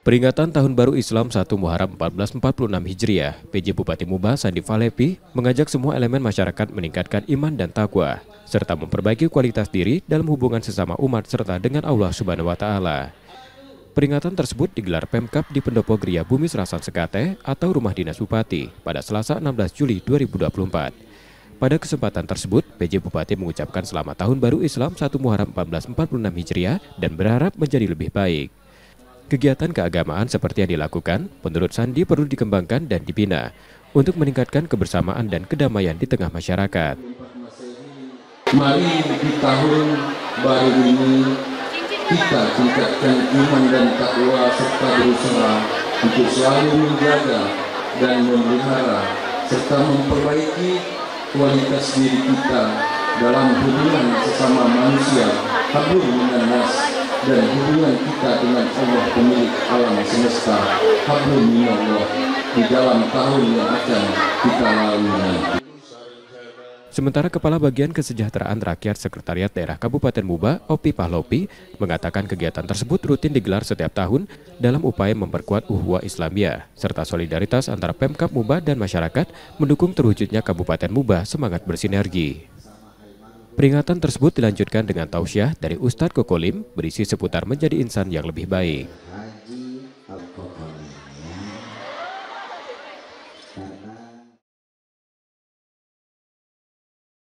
Peringatan Tahun Baru Islam 1 Muharram 1446 Hijriah, PJ Bupati Muba Sandi Falepi mengajak semua elemen masyarakat meningkatkan iman dan takwa, serta memperbaiki kualitas diri dalam hubungan sesama umat serta dengan Allah Subhanahu wa Ta'ala. Peringatan tersebut digelar Pemkab di Pendopo Gria Bumi Serasan Sekate atau Rumah Dinas Bupati pada Selasa 16 Juli 2024. Pada kesempatan tersebut, PJ Bupati mengucapkan selamat Tahun Baru Islam 1 Muharram 1446 Hijriah dan berharap menjadi lebih baik. Kegiatan keagamaan seperti yang dilakukan, menurut Sandi perlu dikembangkan dan dibina untuk meningkatkan kebersamaan dan kedamaian di tengah masyarakat. Mari di tahun baru ini kita tingkatkan iman dan takwa serta berusaha untuk selalu menjaga dan memelihara serta memperbaiki kualitas diri kita dalam hubungan sesama manusia, hablum minannas, dan hubungan kita dengan Allah pemilik alam semesta, hablum minallah, di dalam tahun yang akan kita lalui nanti. Sementara Kepala Bagian Kesejahteraan Rakyat Sekretariat Daerah Kabupaten Muba, Opi Pahlopi, mengatakan kegiatan tersebut rutin digelar setiap tahun dalam upaya memperkuat ukhuwah Islamiyah, serta solidaritas antara Pemkab Muba dan masyarakat mendukung terwujudnya Kabupaten Muba semangat bersinergi. Peringatan tersebut dilanjutkan dengan tausiah dari Ustadz Kokolim berisi seputar menjadi insan yang lebih baik.